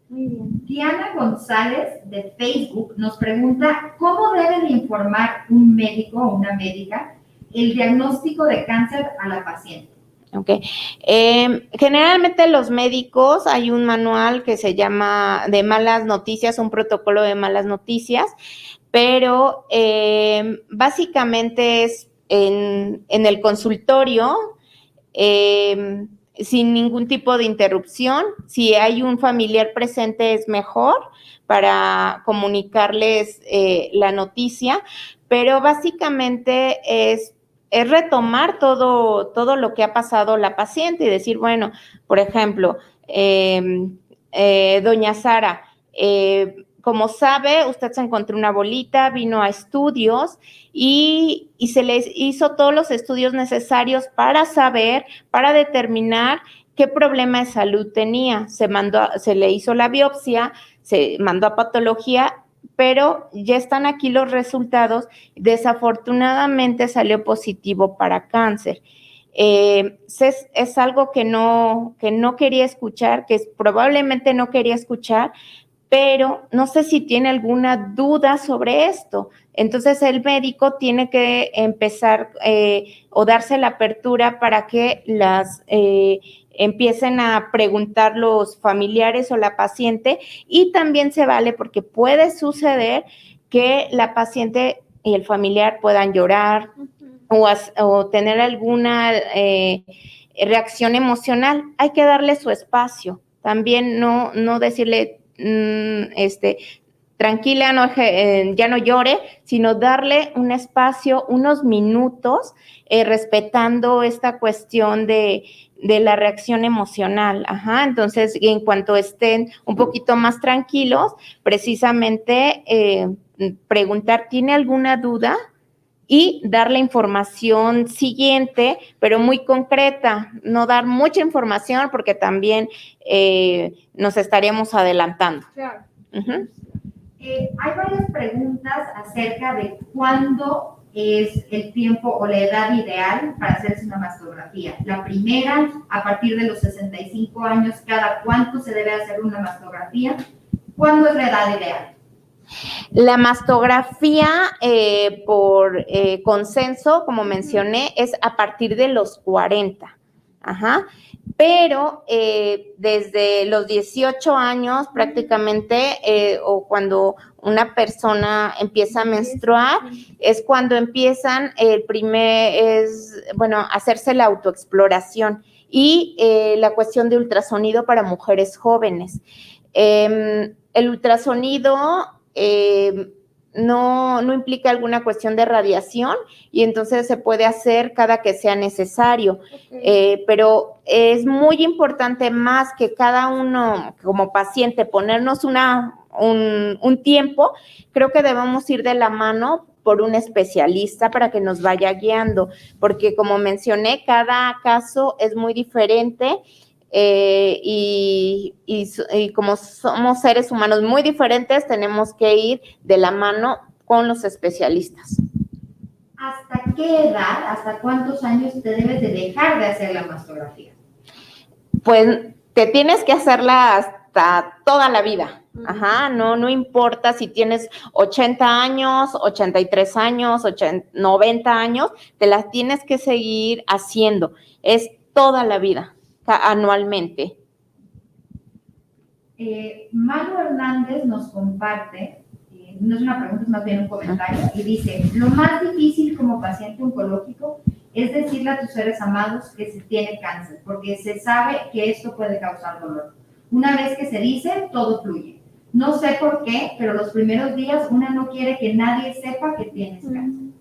Muy bien. Diana González de Facebook nos pregunta ¿cómo debe de informar un médico o una médica el diagnóstico de cáncer a la paciente? Generalmente los médicos hay un manual que se llama de malas noticias, un protocolo de malas noticias, pero básicamente es en el consultorio, sin ningún tipo de interrupción. Si hay un familiar presente es mejor para comunicarles la noticia, pero básicamente es retomar todo lo que ha pasado la paciente y decir, bueno, por ejemplo, doña Sara, como sabe, usted se encontró una bolita, vino a estudios y se les hizo todos los estudios necesarios para saber, para determinar qué problema de salud tenía. Se le hizo la biopsia, se mandó a patología, pero ya están aquí los resultados. Desafortunadamente salió positivo para cáncer. Es algo que no quería escuchar, que probablemente no quería escuchar, pero no sé si tiene alguna duda sobre esto. Entonces el médico tiene que empezar o darse la apertura para que empiecen a preguntar los familiares o la paciente, y también se vale porque puede suceder que la paciente y el familiar puedan llorar o tener alguna reacción emocional. Hay que darle su espacio. También no decirle tranquila, ya no llore, sino darle un espacio, unos minutos, respetando esta cuestión de la reacción emocional. Entonces, en cuanto estén un poquito más tranquilos, precisamente preguntar, ¿tiene alguna duda? Y dar la información siguiente, pero muy concreta, no dar mucha información porque también nos estaríamos adelantando. Claro. Hay varias preguntas acerca de cuándo es el tiempo o la edad ideal para hacerse una mastografía. La primera, a partir de los 65 años, ¿cada cuánto se debe hacer una mastografía? ¿Cuándo es la edad ideal? La mastografía por consenso, como mencioné, es a partir de los 40. Pero desde los 18 años prácticamente, o cuando una persona empieza a menstruar, es cuando empiezan hacerse la autoexploración y la cuestión de ultrasonido para mujeres jóvenes. El ultrasonido no implica alguna cuestión de radiación y entonces se puede hacer cada que sea necesario. Pero es muy importante, más que cada uno como paciente ponernos un tiempo, creo que debemos ir de la mano por un especialista para que nos vaya guiando, porque como mencioné, cada caso es muy diferente. Y como somos seres humanos muy diferentes, tenemos que ir de la mano con los especialistas. ¿Hasta qué edad, hasta cuántos años te debes de dejar de hacer la mastografía? Pues te tienes que hacerla hasta toda la vida. No importa si tienes 80 años, 83 años, 90 años, te las tienes que seguir haciendo. Es toda la vida. Anualmente. Manu Hernández nos comparte, no es una pregunta, es más bien un comentario, y dice: lo más difícil como paciente oncológico es decirle a tus seres amados que se tiene cáncer, porque se sabe que esto puede causar dolor. Una vez que se dice, todo fluye. No sé por qué, pero los primeros días una no quiere que nadie sepa que tienes cáncer.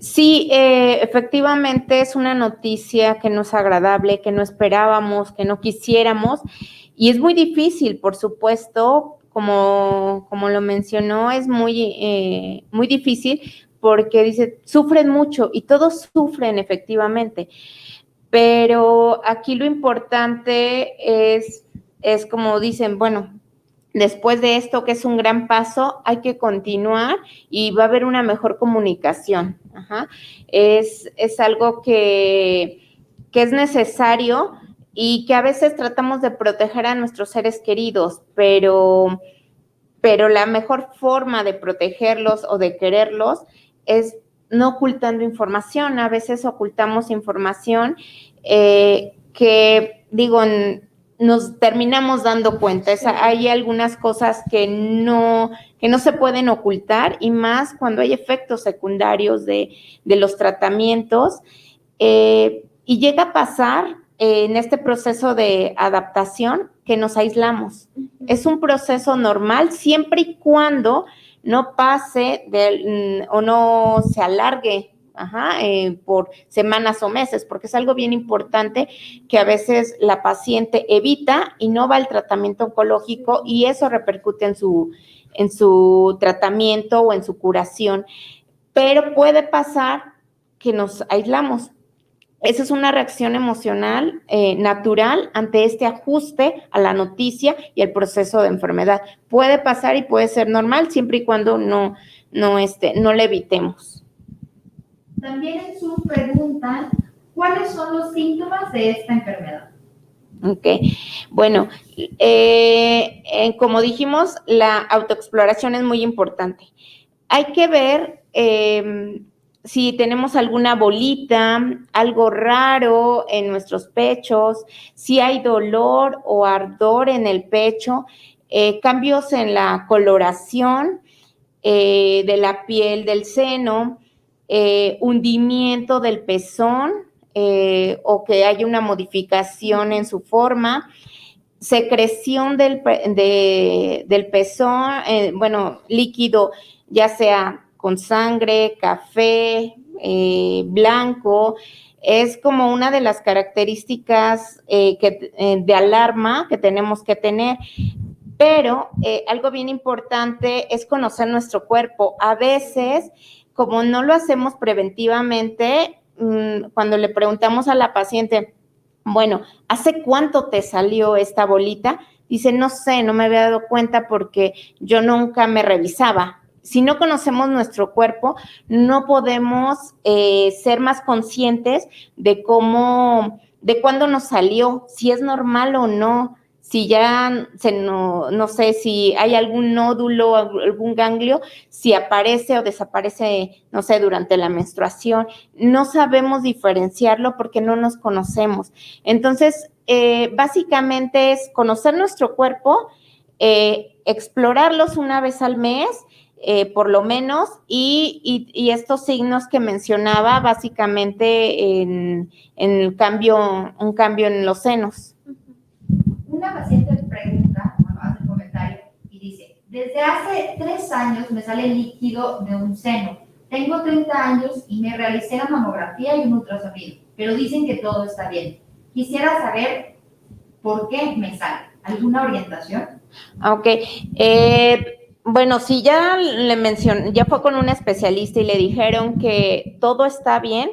Sí, efectivamente es una noticia que no es agradable, que no esperábamos, que no quisiéramos, y es muy difícil, por supuesto, como lo mencionó, es muy difícil porque dice, sufren mucho y todos sufren efectivamente, pero aquí lo importante es como dicen, bueno, después de esto, que es un gran paso, hay que continuar y va a haber una mejor comunicación. Es algo que es necesario y que a veces tratamos de proteger a nuestros seres queridos, pero la mejor forma de protegerlos o de quererlos es no ocultando información. A veces ocultamos información que, digo, nos terminamos dando cuenta. Hay algunas cosas que no se pueden ocultar, y más cuando hay efectos secundarios de los tratamientos. Y llega a pasar en este proceso de adaptación que nos aislamos. Es un proceso normal siempre y cuando no pase o no se alargue por semanas o meses, porque es algo bien importante que a veces la paciente evita y no va al tratamiento oncológico y eso repercute en su tratamiento o en su curación. Pero puede pasar que nos aislamos. Esa es una reacción emocional natural ante este ajuste a la noticia y al proceso de enfermedad. Puede pasar y puede ser normal siempre y cuando no le evitemos. También en Zoom preguntan, ¿cuáles son los síntomas de esta enfermedad? Ok, bueno, como dijimos, la autoexploración es muy importante. Hay que ver si tenemos alguna bolita, algo raro en nuestros pechos, si hay dolor o ardor en el pecho, cambios en la coloración de la piel del seno, hundimiento del pezón o que haya una modificación en su forma, secreción del pezón, líquido, ya sea con sangre, café, blanco, es como una de las características de alarma que tenemos que tener. Pero algo bien importante es conocer nuestro cuerpo. A veces, como no lo hacemos preventivamente, cuando le preguntamos a la paciente, bueno, ¿hace cuánto te salió esta bolita? Dice, no sé, no me había dado cuenta porque yo nunca me revisaba. Si no conocemos nuestro cuerpo, no podemos ser más conscientes de cuándo nos salió, si es normal o no, si ya no sé si hay algún nódulo, algún ganglio, si aparece o desaparece, no sé, durante la menstruación. No sabemos diferenciarlo porque no nos conocemos. Entonces, básicamente es conocer nuestro cuerpo, explorarlos una vez al mes, por lo menos, y estos signos que mencionaba, básicamente en un cambio en los senos. Una paciente pregunta, hace un comentario y dice, desde hace 3 años me sale líquido de un seno. Tengo 30 años y me realicé la mamografía y un ultrasonido, pero dicen que todo está bien. Quisiera saber por qué me sale. ¿Alguna orientación? Ok. Bueno, si ya le mencioné, ya fue con un especialista y le dijeron que todo está bien,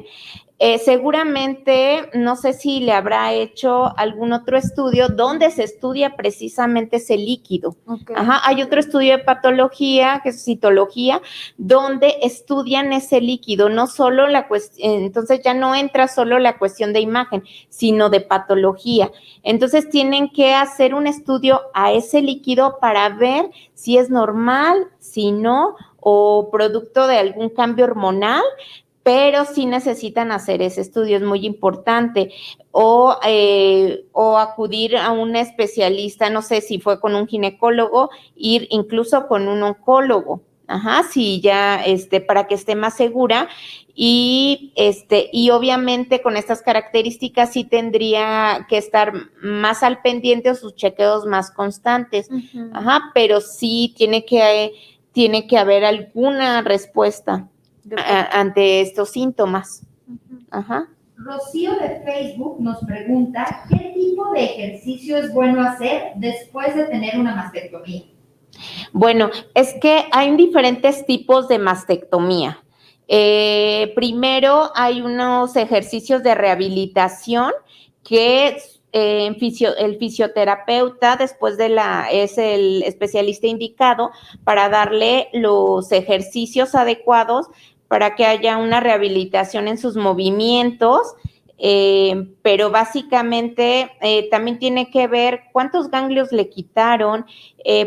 seguramente, no sé si le habrá hecho algún otro estudio donde se estudia precisamente ese líquido. Okay. Hay otro estudio de patología, que es citología, donde estudian ese líquido, no solo la cuestión, entonces ya no entra solo la cuestión de imagen, sino de patología. Entonces tienen que hacer un estudio a ese líquido para ver si es normal, si no, o producto de algún cambio hormonal, pero sí necesitan hacer ese estudio, es muy importante, o acudir a un especialista, no sé si fue con un ginecólogo, ir incluso con un oncólogo, sí, ya, para que esté más segura, y obviamente con estas características sí tendría que estar más al pendiente o sus chequeos más constantes, pero sí tiene que haber alguna respuesta ante estos síntomas. Rocío de Facebook nos pregunta, ¿qué tipo de ejercicio es bueno hacer después de tener una mastectomía? Bueno, es que hay diferentes tipos de mastectomía. Primero hay unos ejercicios de rehabilitación que el fisioterapeuta es el especialista indicado para darle los ejercicios adecuados para que haya una rehabilitación en sus movimientos, pero básicamente también tiene que ver cuántos ganglios le quitaron,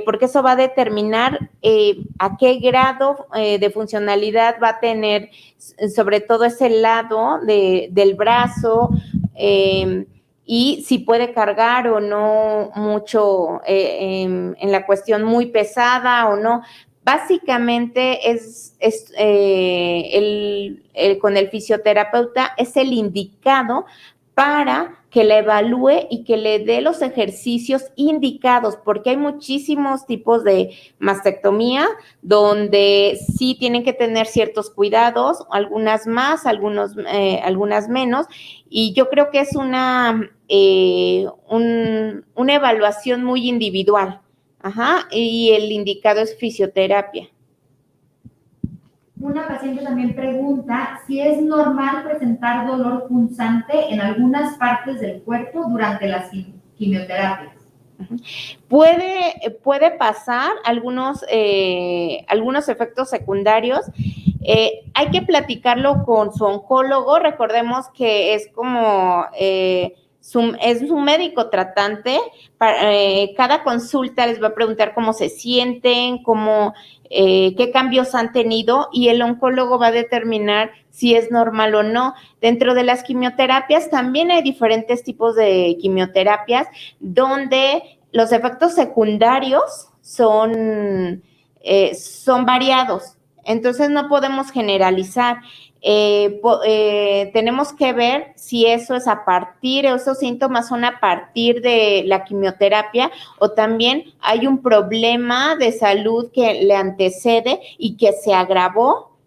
porque eso va a determinar a qué grado de funcionalidad va a tener, sobre todo ese lado del brazo, y si puede cargar o no mucho en la cuestión muy pesada o no. Básicamente con el fisioterapeuta es el indicado para que la evalúe y que le dé los ejercicios indicados, porque hay muchísimos tipos de mastectomía donde sí tienen que tener ciertos cuidados, algunas más, algunas menos, y yo creo que es una evaluación muy individual. Ajá, y el indicado es fisioterapia. Una paciente también pregunta si es normal presentar dolor punzante en algunas partes del cuerpo durante las quimioterapias. Puede pasar algunos efectos secundarios. Hay que platicarlo con su oncólogo. Recordemos que es como es un médico tratante. Cada consulta les va a preguntar cómo se sienten, qué cambios han tenido, y el oncólogo va a determinar si es normal o no. Dentro de las quimioterapias también hay diferentes tipos de quimioterapias donde los efectos secundarios son variados. Entonces no podemos generalizar. Tenemos que ver si eso es esos síntomas son a partir de la quimioterapia, o también hay un problema de salud que le antecede y que se agravó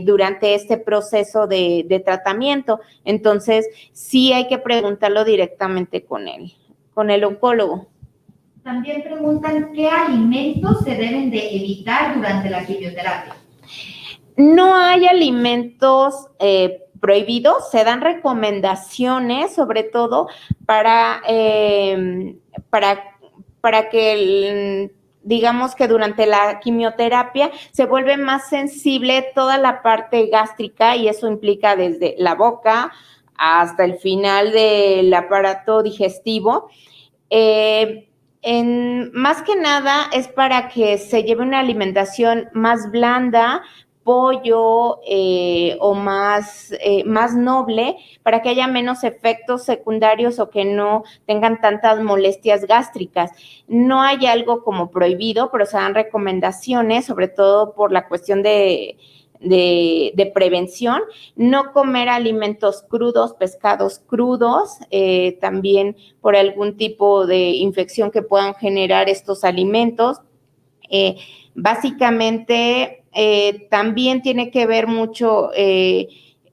durante este proceso de tratamiento. Entonces sí hay que preguntarlo directamente con el oncólogo. También preguntan qué alimentos se deben de evitar durante la quimioterapia. No hay alimentos prohibidos, se dan recomendaciones, sobre todo para que digamos que durante la quimioterapia se vuelve más sensible toda la parte gástrica, y eso implica desde la boca hasta el final del aparato digestivo. Más que nada es para que se lleve una alimentación más blanda, pollo o más noble, para que haya menos efectos secundarios o que no tengan tantas molestias gástricas. No hay algo como prohibido, pero se dan recomendaciones, sobre todo por la cuestión de prevención. No comer alimentos crudos, pescados crudos, también por algún tipo de infección que puedan generar estos alimentos. Básicamente, también tiene que ver mucho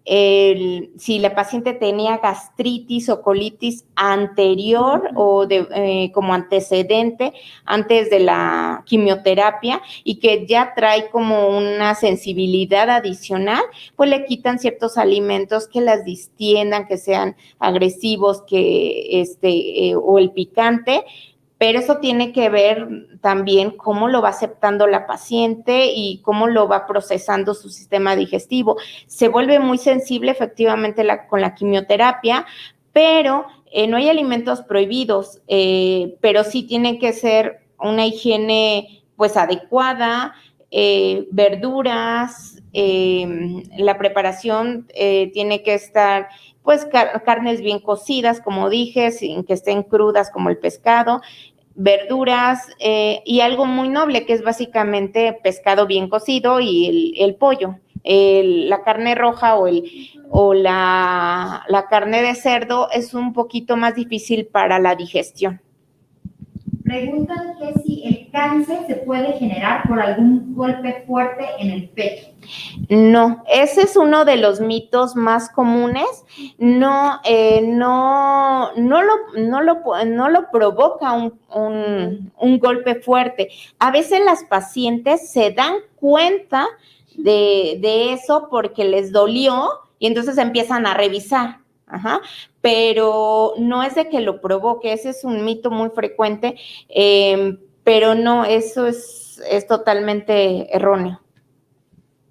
si la paciente tenía gastritis o colitis anterior o como antecedente antes de la quimioterapia, y que ya trae como una sensibilidad adicional, pues le quitan ciertos alimentos que las distiendan, que sean agresivos, o el picante. Pero eso tiene que ver también cómo lo va aceptando la paciente y cómo lo va procesando su sistema digestivo. Se vuelve muy sensible efectivamente con la quimioterapia, pero no hay alimentos prohibidos, pero sí tiene que ser una higiene pues adecuada, verduras, la preparación tiene que estar pues carnes bien cocidas, como dije, sin que estén crudas, como el pescado, verduras y algo muy noble, que es básicamente pescado bien cocido y el pollo. La carne roja o la carne de cerdo es un poquito más difícil para la digestión. Preguntan que si el cáncer se puede generar por algún golpe fuerte en el pecho. No, ese es uno de los mitos más comunes. No lo provoca un golpe fuerte. A veces las pacientes se dan cuenta de eso porque les dolió y entonces empiezan a revisar. Ajá, pero no es de que lo provoque, ese es un mito muy frecuente, pero no, eso es totalmente erróneo.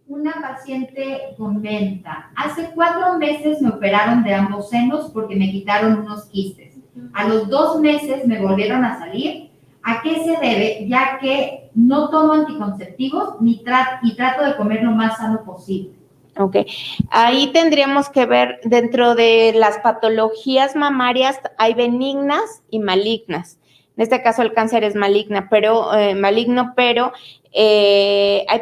Una paciente comenta, hace 4 meses me operaron de ambos senos porque me quitaron unos quistes. A los 2 meses me volvieron a salir. ¿A qué se debe? Ya que no tomo anticonceptivos y trato de comer lo más sano posible. Ok, ahí tendríamos que ver, dentro de las patologías mamarias hay benignas y malignas. En este caso el cáncer es maligno, pero hay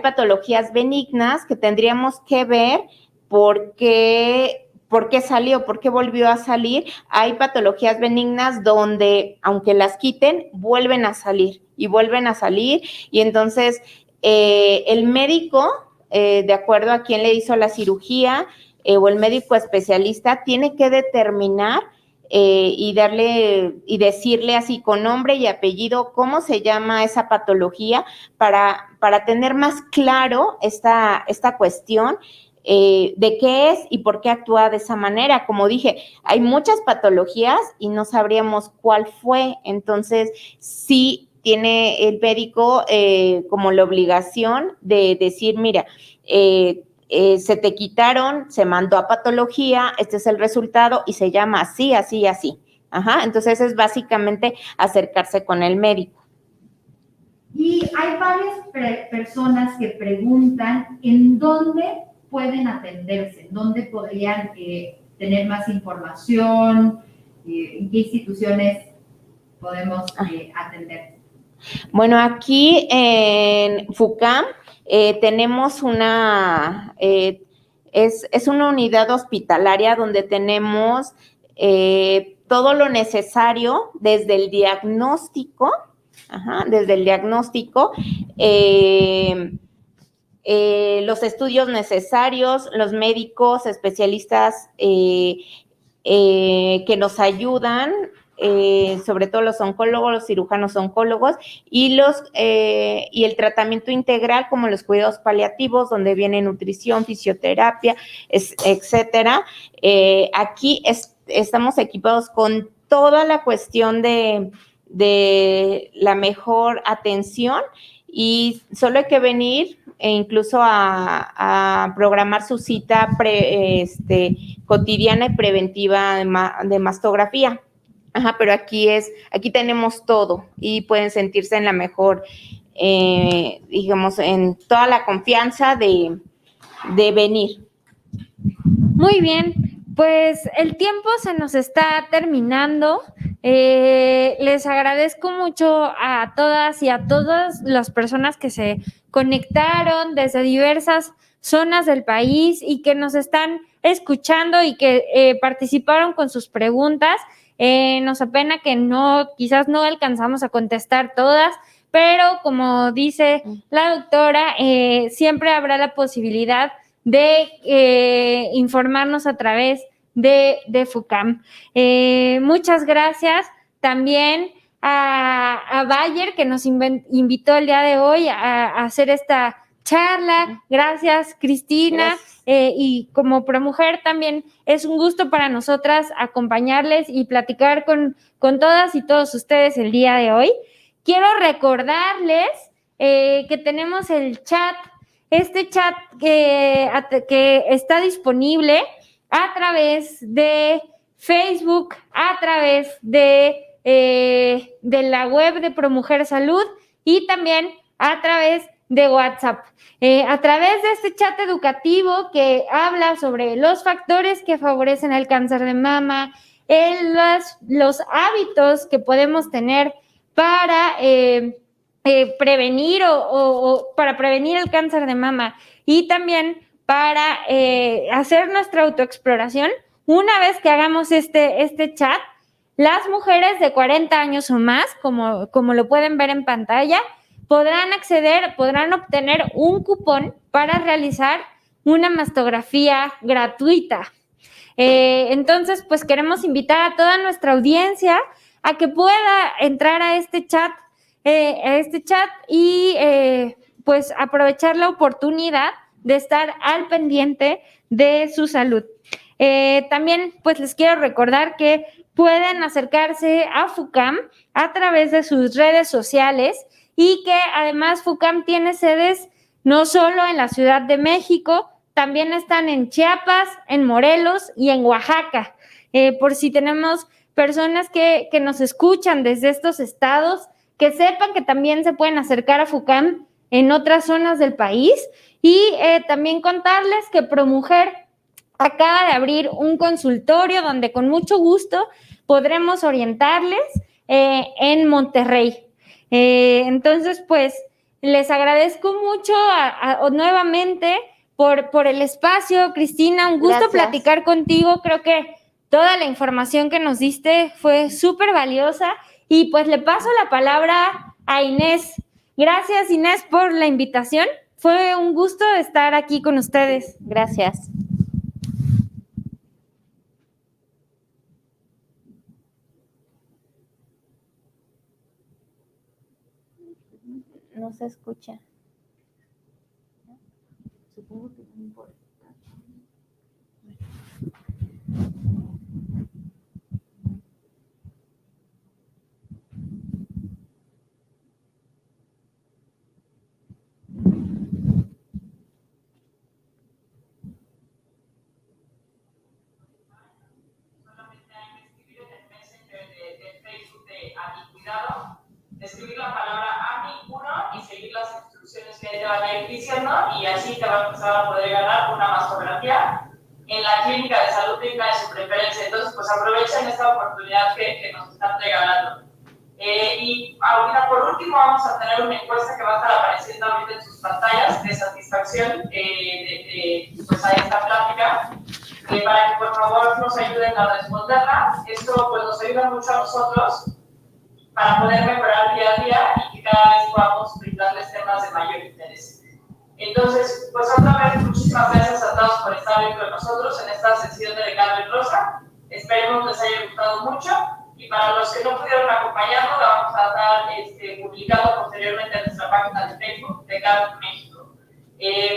patologías benignas que tendríamos que ver porque ¿por qué salió? ¿Por qué volvió a salir? Hay patologías benignas donde, aunque las quiten, vuelven a salir y vuelven a salir. Y entonces, el médico, de acuerdo a quién le hizo la cirugía, o el médico especialista, tiene que determinar y decirle así con nombre y apellido cómo se llama esa patología para tener más claro esta cuestión de qué es y por qué actúa de esa manera. Como dije, hay muchas patologías y no sabríamos cuál fue. Entonces, sí tiene el médico como la obligación de decir, mira, se te quitaron, se mandó a patología, este es el resultado y se llama así, así y así. Ajá, entonces es básicamente acercarse con el médico. Y hay varias personas que preguntan en dónde pueden atenderse, en dónde podrían tener más información, en qué instituciones podemos atender. Bueno, aquí en FUCAM tenemos es una unidad hospitalaria donde tenemos todo lo necesario desde el diagnóstico, los estudios necesarios, los médicos especialistas que nos ayudan, sobre todo los oncólogos, los cirujanos oncólogos y el tratamiento integral como los cuidados paliativos, donde viene nutrición, fisioterapia, etcétera. Aquí estamos equipados con toda la cuestión de la mejor atención y solo hay que venir incluso a programar su cita cotidiana y preventiva de mastografía. Ajá, pero aquí tenemos todo y pueden sentirse en la mejor, digamos, en toda la confianza de venir. Muy bien, pues el tiempo se nos está terminando. Les agradezco mucho a todas y a todas las personas que se conectaron desde diversas zonas del país y que nos están escuchando y que participaron con sus preguntas. Nos apena que quizás no alcanzamos a contestar todas, pero como dice la doctora, siempre habrá la posibilidad de informarnos a través de FUCAM. Muchas gracias también a Bayer, que nos invitó el día de hoy a hacer esta charla. Gracias, Cristina. Gracias. Y como ProMujer también es un gusto para nosotras acompañarles y platicar con todas y todos ustedes el día de hoy. Quiero recordarles que tenemos el chat, este chat que está disponible a través de Facebook, a través de la web de ProMujer Salud y también a través de WhatsApp. A través de este chat educativo que habla sobre los factores que favorecen el cáncer de mama, los hábitos que podemos tener para prevenir para prevenir el cáncer de mama y también para hacer nuestra autoexploración. Una vez que hagamos este chat, las mujeres de 40 años o más, como lo pueden ver en pantalla, podrán obtener un cupón para realizar una mastografía gratuita. Entonces, pues queremos invitar a toda nuestra audiencia a que pueda entrar a este chat y pues aprovechar la oportunidad de estar al pendiente de su salud. También pues les quiero recordar que pueden acercarse a FUCAM a través de sus redes sociales y que además FUCAM tiene sedes no solo en la Ciudad de México, también están en Chiapas, en Morelos y en Oaxaca. Por si tenemos personas que nos escuchan desde estos estados, que sepan que también se pueden acercar a FUCAM en otras zonas del país y también contarles que ProMujer acaba de abrir un consultorio donde con mucho gusto podremos orientarles en Monterrey. Entonces, pues, les agradezco mucho nuevamente por el espacio, Cristina. Un gusto Gracias. platicar contigo. Creo que toda la información que nos diste fue súper valiosa. Y pues le paso la palabra a Inés. Gracias, Inés, por la invitación. Fue un gusto estar aquí con ustedes. Gracias. No se escucha. Supongo que no importa. Escribir la palabra AMI1 y seguir las instrucciones que te van a ir diciendo, y así te va a empezar a poder ganar una mastografía en la clínica de salud digna de su preferencia. Entonces, pues aprovechen esta oportunidad que nos están regalando. Y ahorita, por último, vamos a tener una encuesta que va a estar apareciendo ahorita en sus pantallas de satisfacción pues a esta plática, para que por favor nos ayuden a responderla. Esto pues nos ayuda mucho a nosotros para poder mejorar día a día y que cada vez podamos brindarles temas de mayor interés. Entonces, pues otra vez, muchísimas gracias a todos por estar hoy con nosotros en esta sesión de Carmen Rosa. Esperemos les haya gustado mucho, y para los que no pudieron acompañarnos, la vamos a estar publicando posteriormente en nuestra página de Facebook de Carmen México.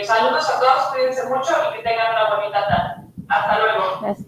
Saludos a todos, cuídense mucho y que tengan una bonita tarde. Hasta luego. Gracias.